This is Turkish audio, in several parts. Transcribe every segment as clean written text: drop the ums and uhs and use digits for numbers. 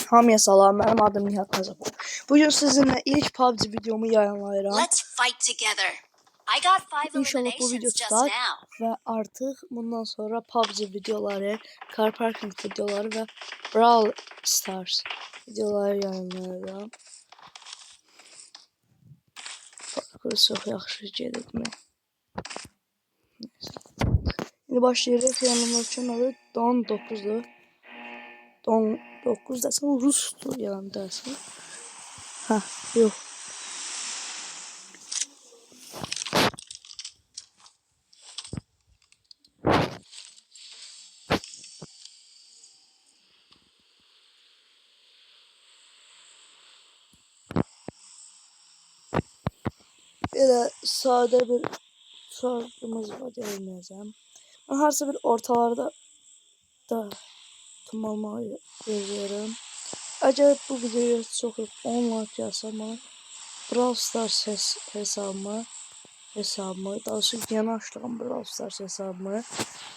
Hamıya salam, mənim adım Nihat Nəzəbov. Bugün sizinlə ilk PUBG videomu yayınlayıram. Let's fight together. I got 5 İnşallah bu video eliminations just tutar now. və artıq bundan sonra PUBG videoları, car parking videoları və Brawl Stars videoları yayınlayacağam. Parkur çox yaxşı gedibmi? İndi başlayırıq. Yanımdakı adı Don 9'dur. Don 9 desən Rusdur yəni desən. Hə, yox. Elə sadə bir şarkımız var deyilməyəcəm. Mən harasa bir ortalarda da tumalmayı veriyorum. Əgər bu videoya çox 10 like gəlsə, mən Brawl Stars hesabımı, daha sonra yeni açdığım Brawl Stars hesabımı,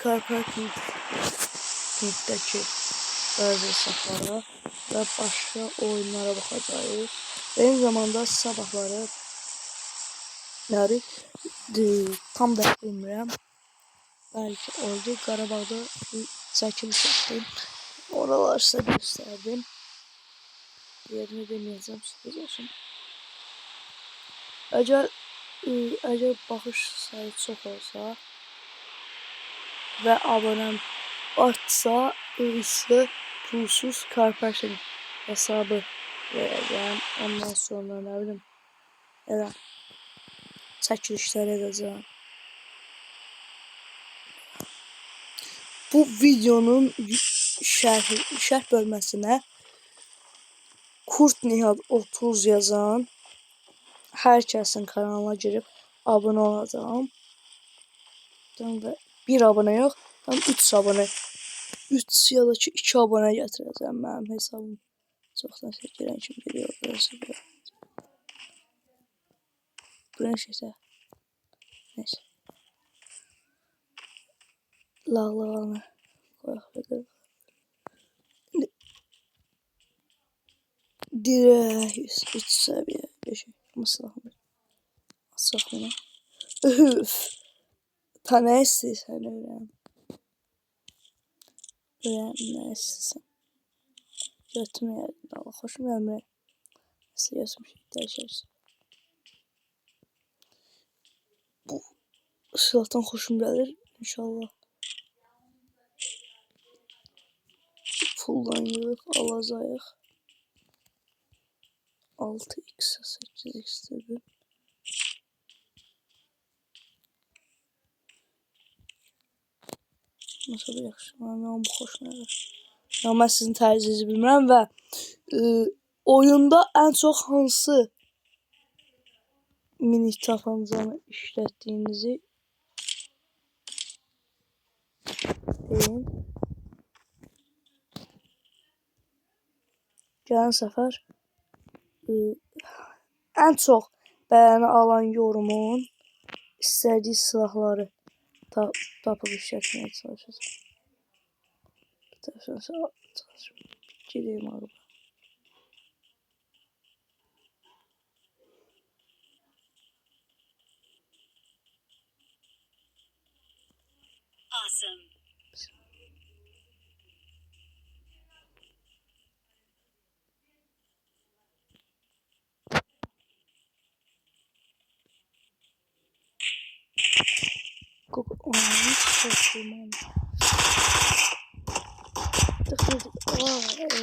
car parkingdəki bəzi hesablara və başqa oyunlara baxacağıq. Eyni zamanda sabahları tam da bilmirəm. Belki oldu. Qarabağda çəkiliş etdim. Oralar sizə göstərdim. Yerini deməyəcəm, sürpriz olsun. Əgər baxış sayı çox olsa və abonəm artsa, ürüşlü, pulsuz car parking hesabı verəcəm. Ondan sonra nə bilim, elə çəkilişlər edəcəm. Bu videonun şərh bölməsinə Kurt Nihat 30 yazan hər kəsin kanalına girib abunə olacağam. Və bir abunə yox, tam 3 abunə. 3 ya da ki 2 abunə gətirəcəm mənim hesabım. Çoxdan girən kimi geliyor burası. Buraya şeysə. Neyse. Lağlağını koyaq edelim. Dirək 3 səviyyə. Mısırlı. Asaqlı. Üf. Ta nə istəyirsən öyrən. Öyrən nə istəyirsən. Götürməyəlim. Allah xoşum gəlmir. İstəyirsən şey dəyişərsən. Bu silahdan xoşum gəlir. İnşallah. Puldan yığıq, alacağıq. 6x, 8x dedim. Nasıl bir yaxşı, mən bu xoşuna gəlir. Mən sizin tərzinizi bilmirəm və oyunda ən çox hansı minik tapancanı işlətdiyinizi deyin. Gələn səfər ən çox bəyəni alan yorumun istədiyi silahları tapıb işlətməyə çalışacağım. Gireyim abi. Awesome.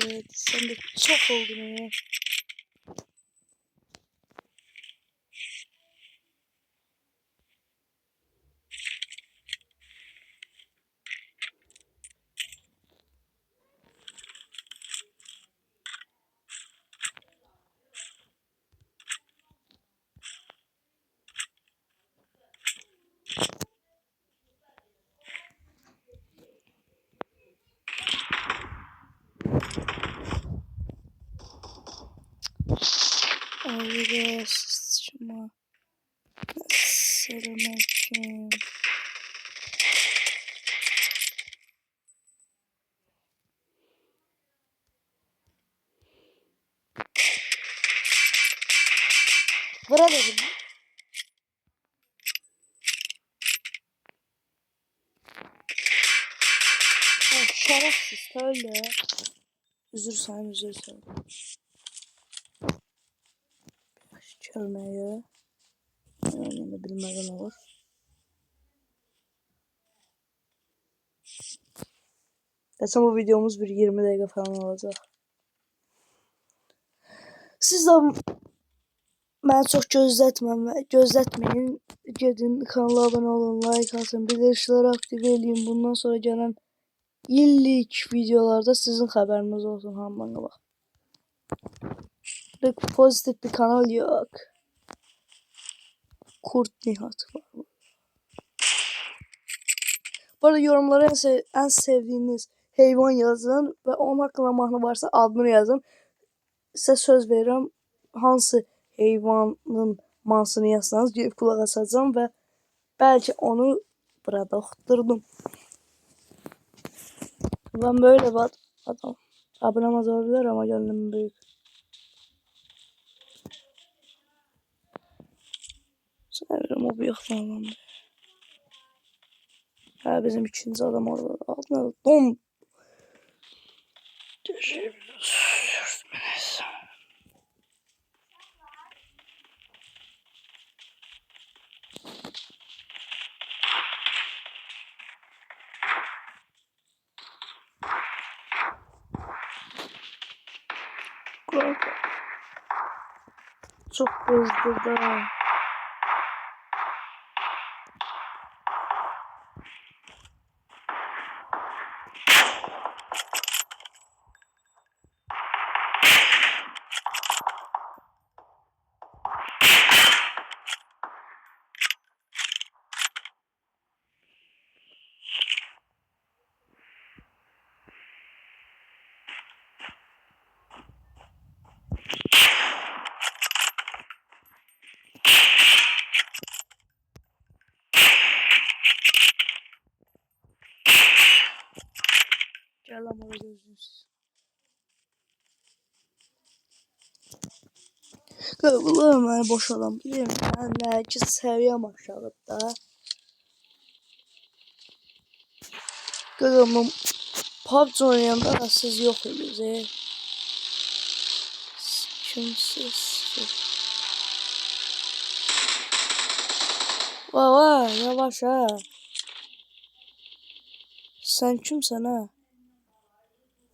Evet, sen de çok oldun ya. Vura dedim. Şerefsiz öyle. Üzür sayın, üzür sayın. Çölmeye göre. Yani bilmeden olur. Desem bu videomuz bir 20 dakika falan olacak. Siz de ben çok gözletmeyin. Gedin kanala abone olun, like atın, bildirişleri aktive edin. Bundan sonra gelen ilk videolarda sizin haberiniz olsun hamdan bak. Pek pozitif bir kanal yok. Kurt Nihat var. Bu arada yorumlara en sevdiğiniz hayvan yazın ve onun hakkında mahnı varsa adını yazın. Size söz veriyorum, hansı hayvanın mahnısını yazsanız gelip kulak asacağım ve belki onu burada okuturdum. Ben böyle bir adam. Abonem az olabilir ama gönlüm büyük. Sanırım o büyük falan. Ha, bizim ikinci adam orada. Altına dom. Çok kızdırdı. Gel lan bana gözünüz. Kıvılım ben boş adam biliyorum. Ben belki seviyem aşağıda. Kıvılım PUBG oynayanlar siz yok ediniz. Kimsiz. Vay yavaş ha. Sen kimsen ha?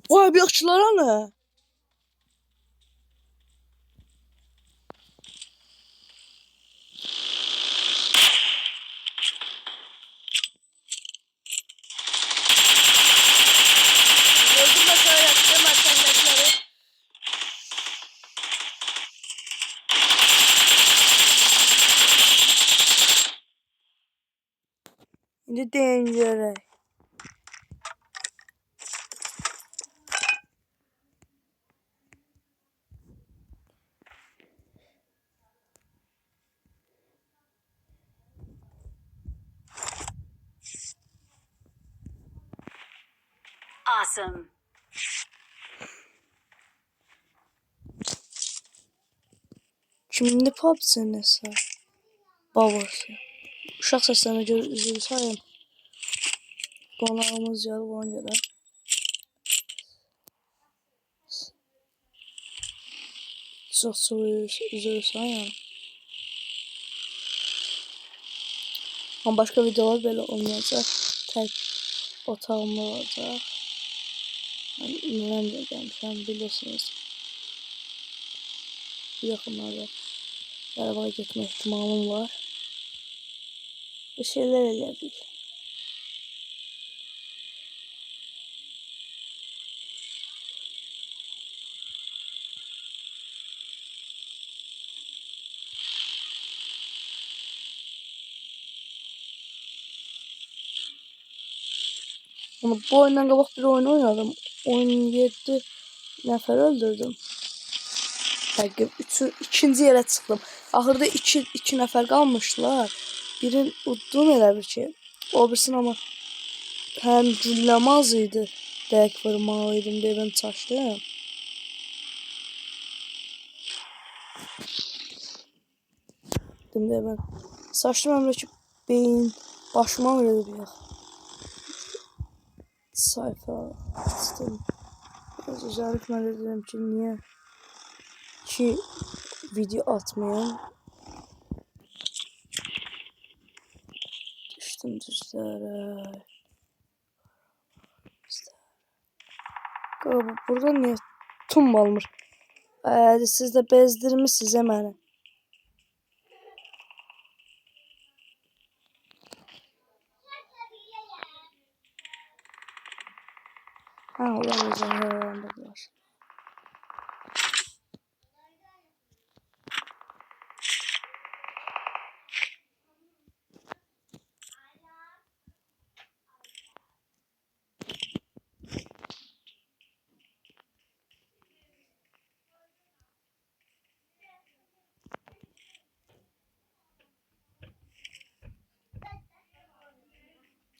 Vay bir akçılara ne? Öldürme şöyle yaptım kendileri. Şimdi dengere. Awesome. Şimdi PUBG nesi? Babası. Uşaq səslərinə görə üzr sayın. Qonağımız gəlib ona görə. Çox üzr sayın. Ama başka videolar böyle olmayacak. Tek otağımda olacak. Ben İrlanda'ya gelmişim biliyorsunuz. Yakınlarda Qarabağ'a gitme ihtimalım var. Bir şeyler elədik. Ama bu oyundan qabaq bir oyun oynadım. 17 nəfər öldürdüm. Təqib ikinci yerə çıxdım. Axırda iki nəfər qalmışdılar. Birin uddum elə bir ki. O birisini ama həm gülləmaz idi. Dəqiq vurmalıydım deyə ben çaşdım. seçtim de ben. Saçdım əmrə ki beyin başıma öyle bir yox. Sayfa açtım. Biraz özellikle dedim ki niye ki video atmayayım. Düştüm düzlere. Burada niye tumbalmır? Siz de bezdirmişsiniz hemen. Ha, olamayacağım herhalde.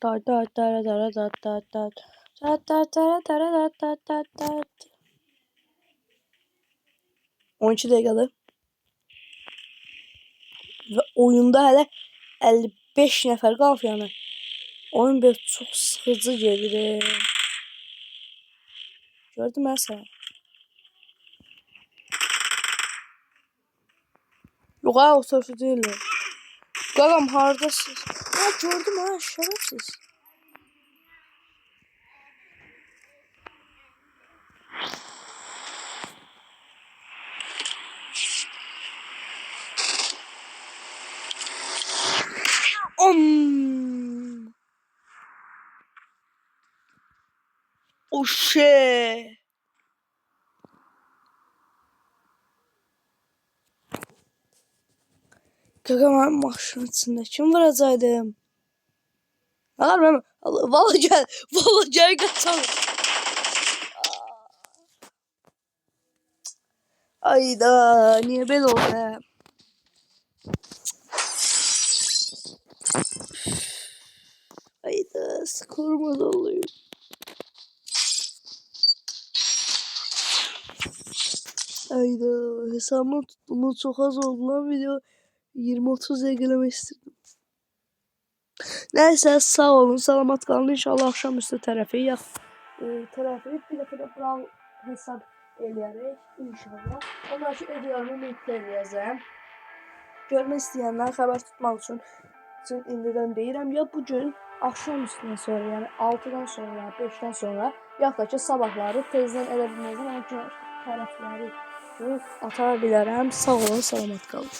Da da da da da da da da da da da da da da. 12 dakikada ve oyunda hələ 55 nəfər qalıb yəni. Oyun belə çox sıxıcı gedir. Gördüm mən səni. Yox ha, o sözü deyil. Qaqam hardasınız? Ha, gördüm ha, şərəfsiz. O şey. Qaqam mən maşının içində kim vuracaqdım? Ağar mən valla gəl qaçalım. Ayda, niye belə oldu? Ayda, sıkılmadı oluyor. Ayda, hesabımı tuttuğumu çok az oldu lan video. 20-30 eklemek istedim. Neyse, sağ olun, salamat kalın. İnşallah akşamüstü tərəfi tərəfi bir dəfə də brawl hesab eləyərək inşallah. Onlar ki videolarımı linkdə eləyəcəm. Görmək istəyənlər xəbər tutmaq üçün indidən deyirəm ya bugün akşamüstüdən sonra, yəni 6-dan sonra, 5-dən sonra, yaxud da ki sabahları tezdən elə bilməzəm, amma tərəfləri ata bilərəm. Sağ olun, salamat qalın.